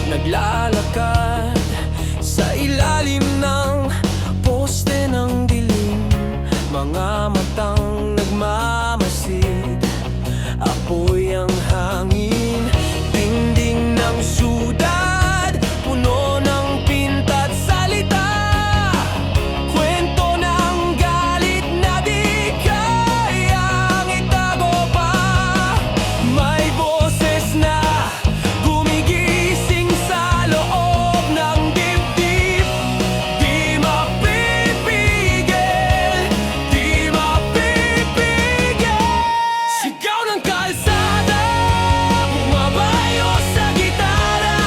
Naglalakad sa ilalim ng poste ng dilim, mga matang nagmamasid, apoy ang hangin, dingding ng syudad, puno ng pinta't salita, kwento ng galit na di kayang itago pa. May boses na gumigising sa loob ng dibdib, di mapipigil, di mapipigil. Sigaw ng kalsada, bumabayo sa gitara,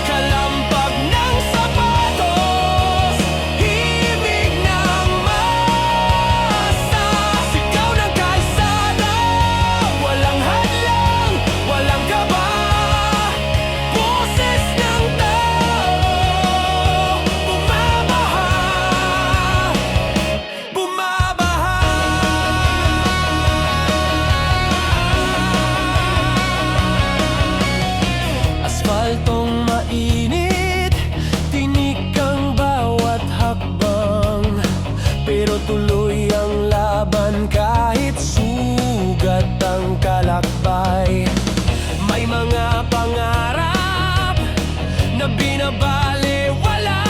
kalampag ng sapatos, himig ng masa. Sigaw ng kalsada, walang hadlang, walang kaba, boses ng tao, bumabaha, bumabaha. Asfaltong mainit, tinik ang bawat hakbang, pero tuloy ang laban kahit sugat ang kalakbay. May mga pangarap na binabalewala,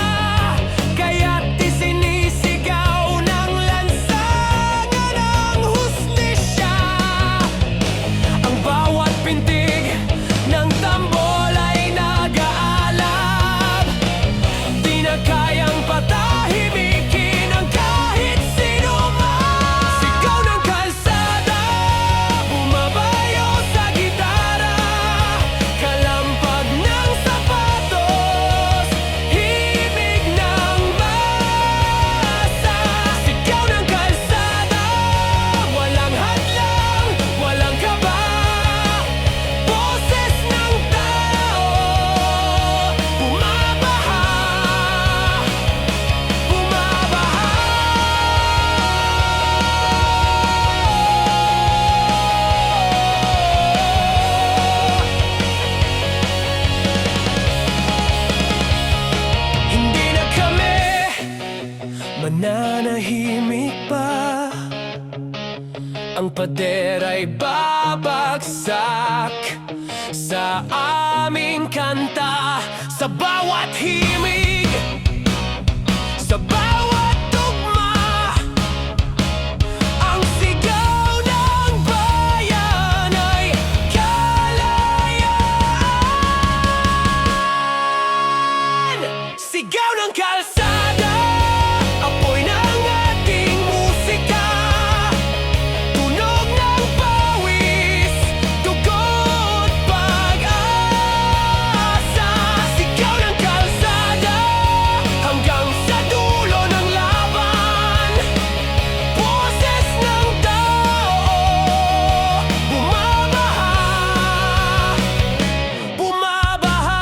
kaya't isinisigaw ng lansangan ng hustisya. Ang bawat pintig ng tambol ay nag-aalab, di na kayang patahimikin ang kahit sino man. Sigaw ng kalsada, bumabayo sa gitara, kalampag ng sapatos, himig ng masa. Sigaw ng kalsada, walang hadlang, walang kaba, boses ng tao, bumabaha, bumabaha. Hindi na kami mananahimik pa, ang pader ay babagsak sa aming kanta, sa bawat himig, sa bawat tugma. Ang sigaw ng bayan ay kalayaan. Sigaw ng kalsada, apoy ng ating musika, tunog ng pawis, dugo't pag-asa. Sigaw ng kalsada, hanggang sa dulo ng laban, boses ng tao, bumabaha, bumabaha.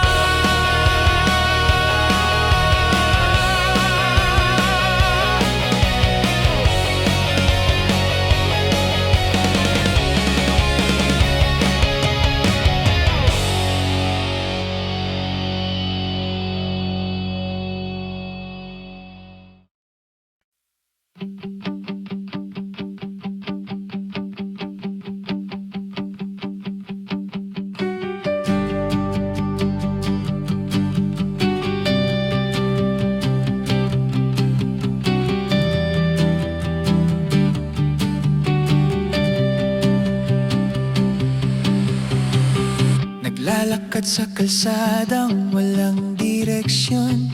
Naglalakad sa kalsadang walang direksyon,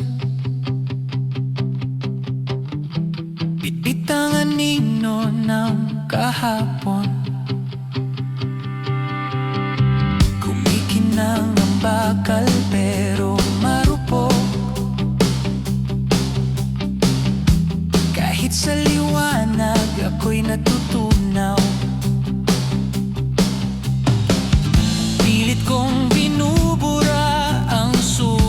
bitbit ang anino ng kahapon, kumikinang ang bakal pero marupok, kahit sa liwanag ako'y natutunaw. Pilit kong binubura ang sulat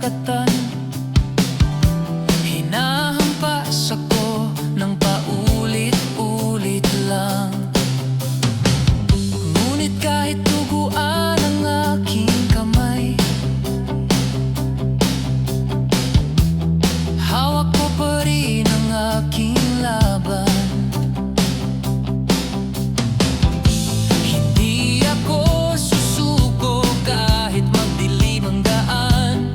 karagatan. Hinahampas ako ng paulit-ulit lang. Ngunit kahit duguan ang aking kamay, hawak ko pa rin ang aking laban. Hindi ako susuko kahit magdilim ang daan.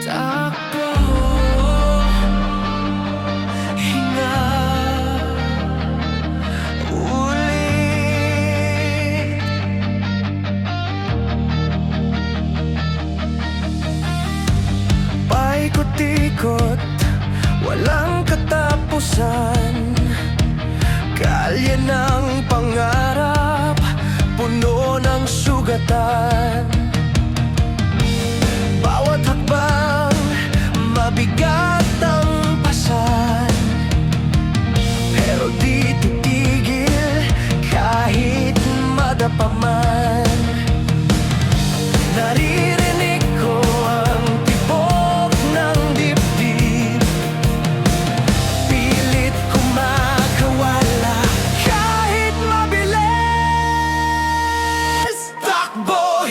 Takbo, hinga, ulit. Paikot-ikot, walang katapusan. Kalye ng pangarap, puno ng sugatan. Bawat hakbang, mabigat ang pasan. Pero di titigil, kahit madapa man. Naririnig ko ang tibok ng dibdib, pilit kumakawala kahit mabilis. Takbo,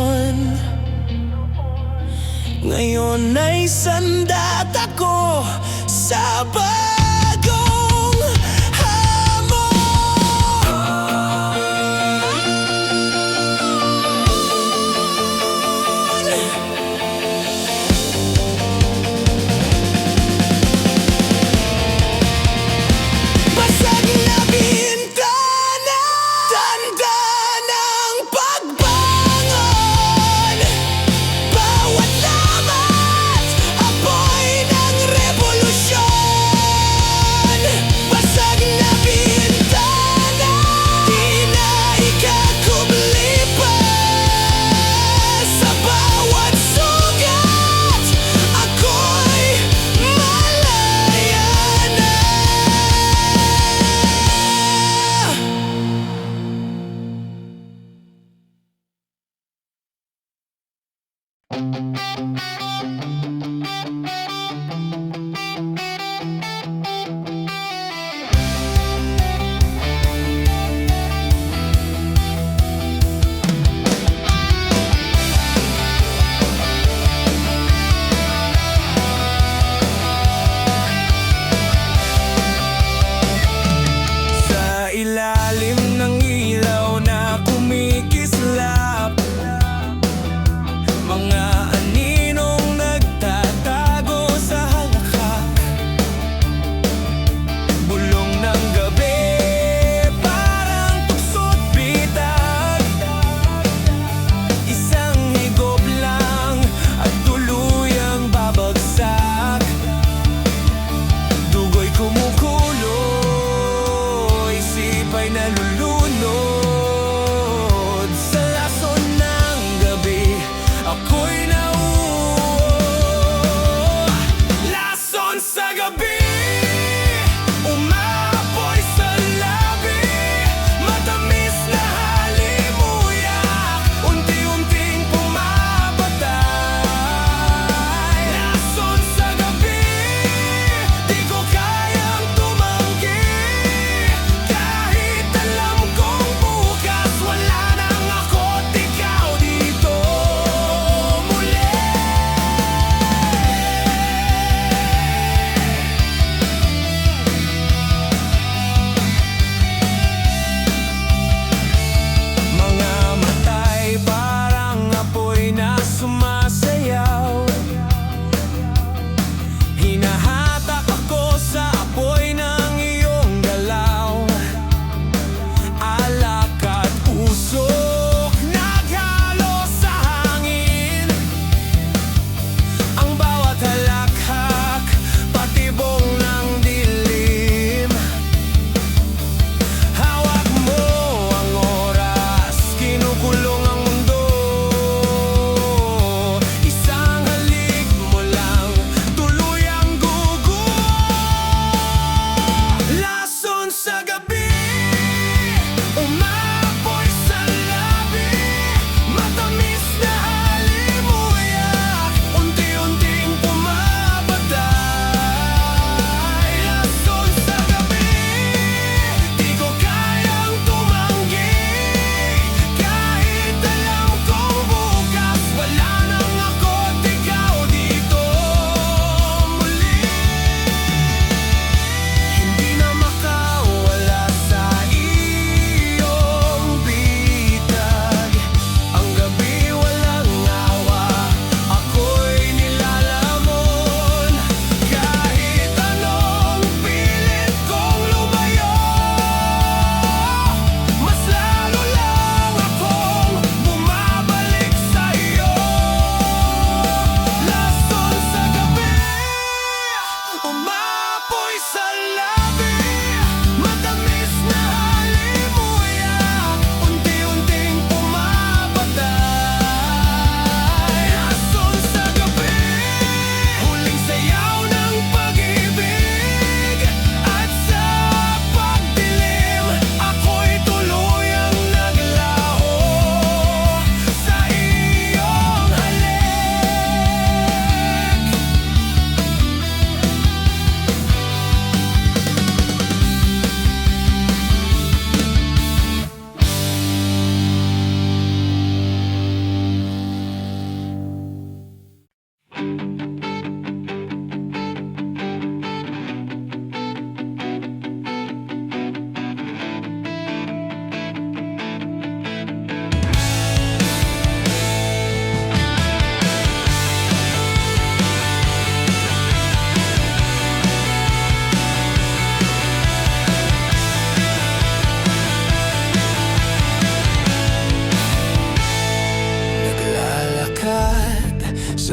noon. Ngayon ay sandat ako sa bagong hamon. Basag na bintana, tanda ng pagbangon. Bawat lamat, apoy ng revolusyon. Basag na bintana, di na ikakubli pa. Sa bawat sugat, ako'y malaya na. Sa ilalim ng ilaw na kumikislap, mga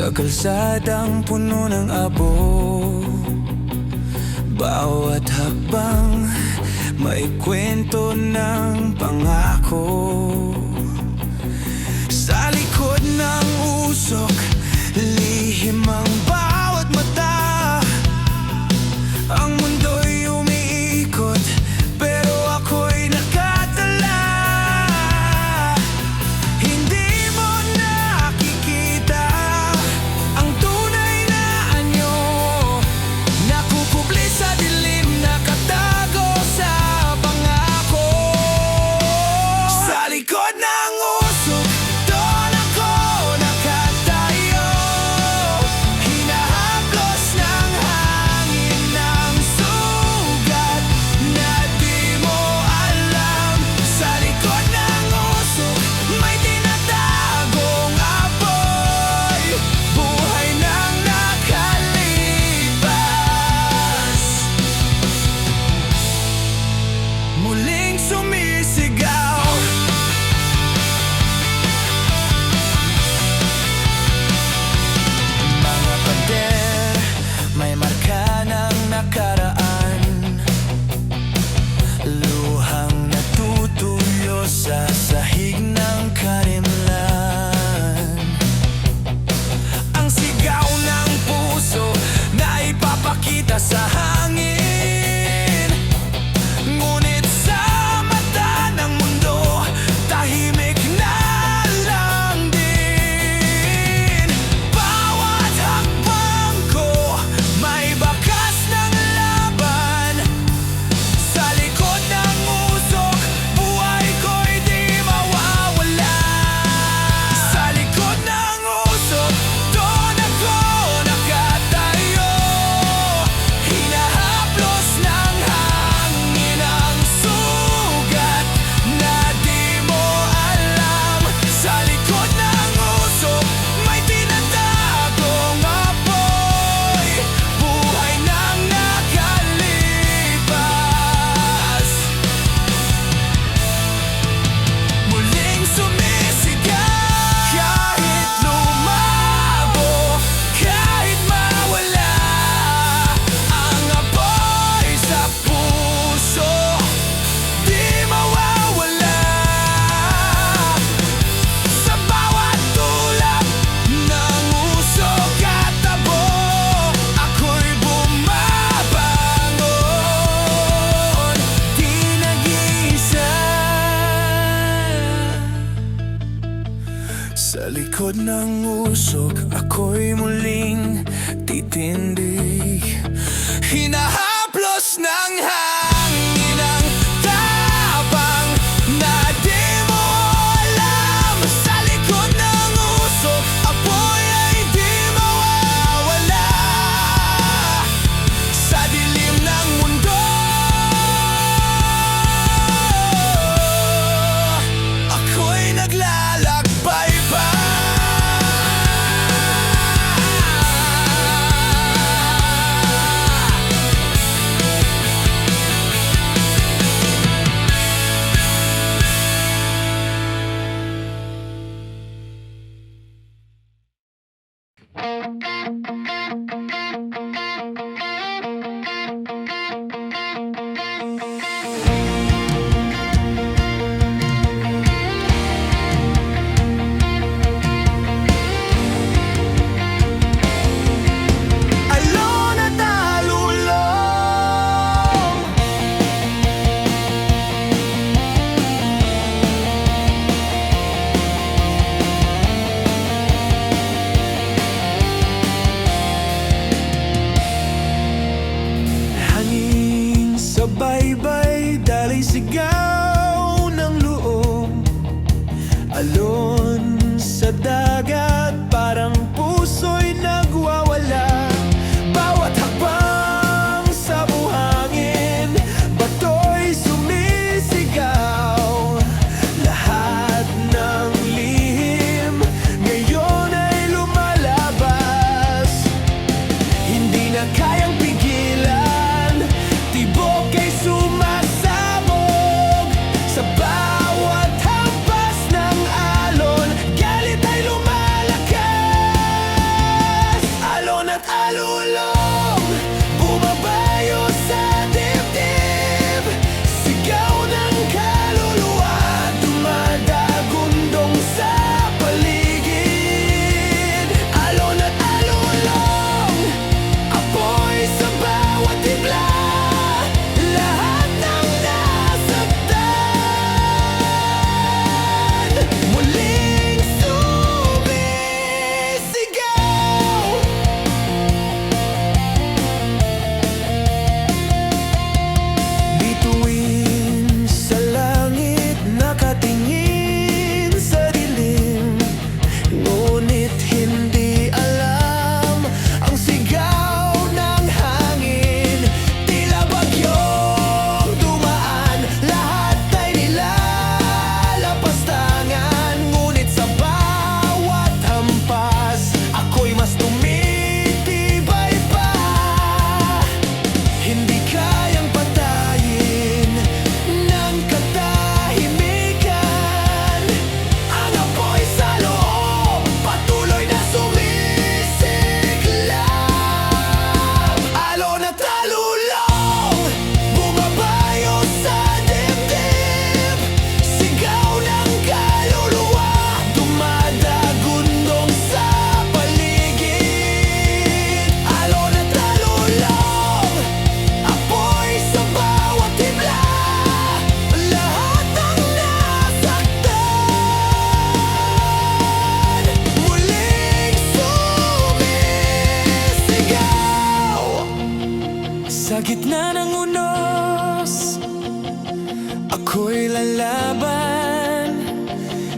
Sa kalsadang puno ng abo, bawat hakbang may kwento ng pangako. Sa likod ng usok, lihim ang bawat mata. Ang mundo'y umiikot, pero ako'y nakatala. Hindi mo nakikita ang tunay na anyo, nakukubli sa dilim, nakatago sa pangako. Sa likod ng usok, doon ako nakatayo, hinahaplos ng hangin ng sugat na di mo alam. Sa likod ng usok, may tinatagong apoy, buhay nang nakalipas, muling sumisigaw. Mga pader, may marka ng nakaraan, luhang natutuyo sa sahig ng karimlan. Ang sigaw ng puso na ipapakita sa hangin, ngunit sa mata ng mundo, tahimik na lang din. Bawat hakbang ko, may bakas ng laban. Sa likod ng usok, buhay ko'y di mawawala. Sa likod ng usok, doon ako nakatayo, hinahaplos ng hangin ang sugat na di mo alam. Sa likod ng usok, may tinatagong apoy, buhay nang nakalipas, muling sumisigaw. Kahit lumabo, kahit mawala ang apoy sa puso, di mawawala. Sa bawat tulap ng usok at tabo, ako'y bumabangon, di nag-iisa. Sa likod ng usok, ako'y muling titindig, hinahaplos ng hangin ang tapang na di mo alam. Sa likod ng usok, apoy ay di mawawala. Sa dilim ng mundo, ako'y naglalakbay pa. Alone at alulong, hangin sa baybay, dalay sigaw ng loob. Alon sa dagat, parang puso'y nagwawala. Bawat hakbang sa buhangin, bato'y sumisigaw. Lahat ng lihim ngayon ay lumalabas, hindi na kayang pigilan, tibok ay sumasabog. Sa bawat hampas ng alon, galit ay lumalabas. gitna ng unos, ako'y lalaban.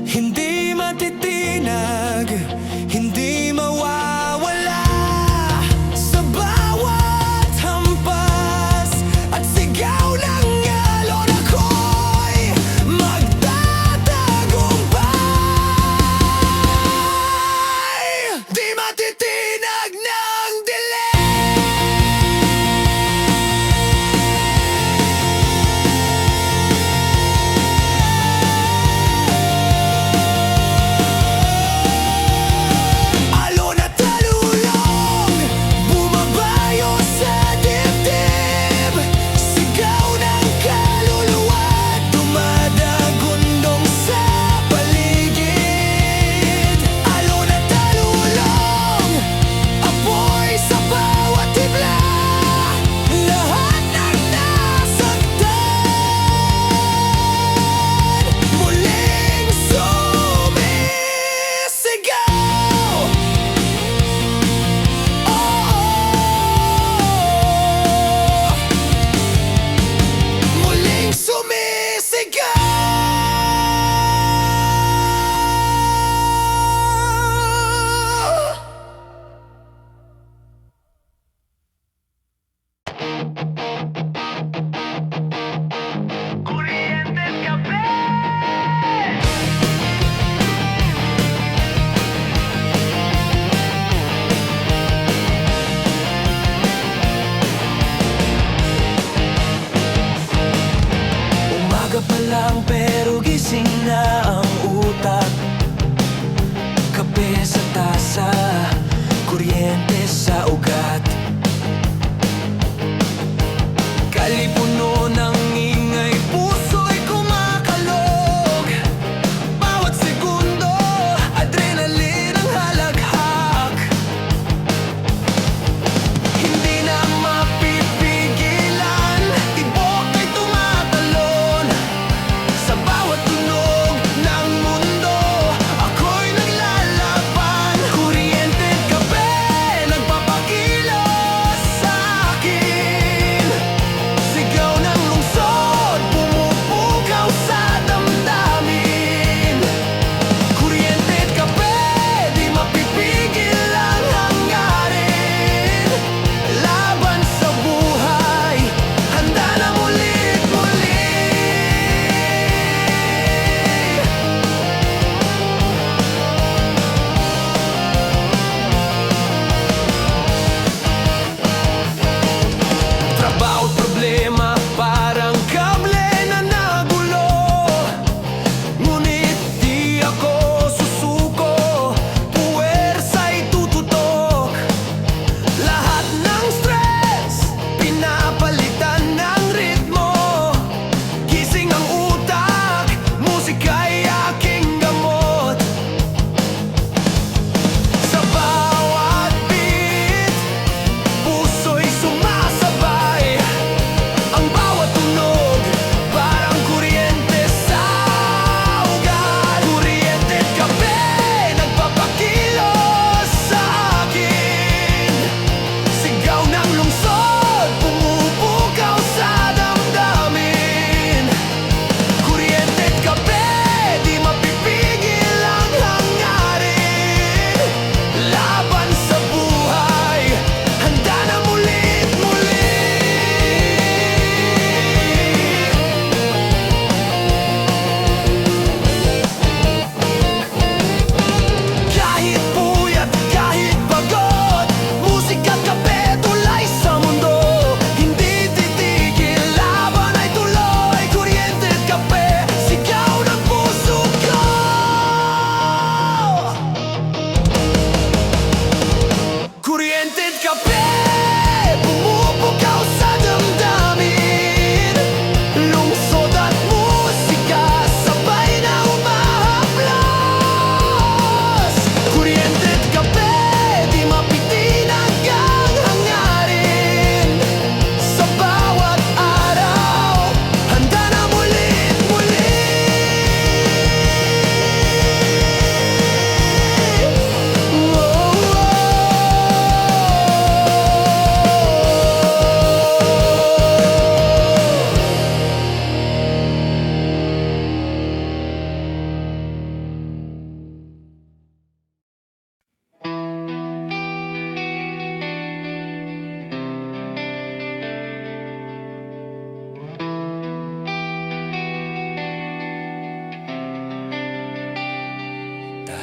Hindi matitinag, hindi mawawala. Sa bawat hampas at sigaw ng alon, ako'y magtatagumpay. Di matitinag ng dilim.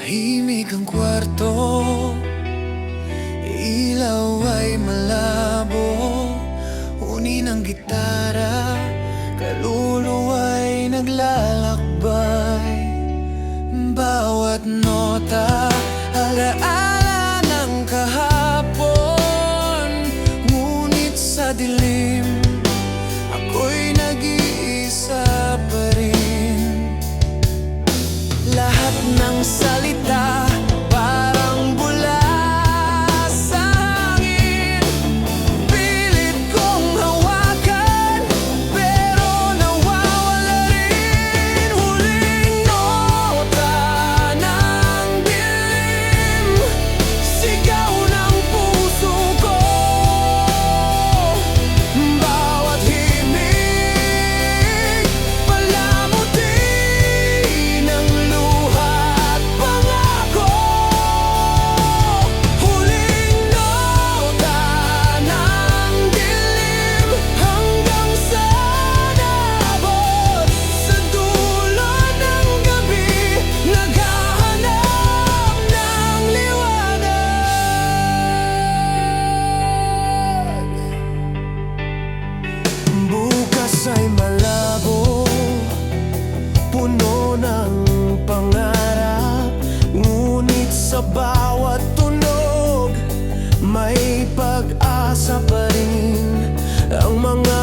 Tahimik ang kwarto, ilaw ay malabo, huni ng gitara, kaluluwa'y naglalakbay. Bawat nota, alaala ng kahapon, ngunit sa dilim, ako'y nag-iisa pa rin. Lahat ng salita parang bula sa hangin, pilit kong hawakan pero nawawala rin. Huling nota ng dilim, sigaw ng puso ko. Bawat himig, palamuti ng luha at pangako. Huling nota ng dilim, hanggang sa naabot sa dulo ng gabi, naghahanap ng liwanag. Bukas ay malabo, puno ng pangarap, ngunit sa bawat tunog may pag-asa pa rin. Ang mga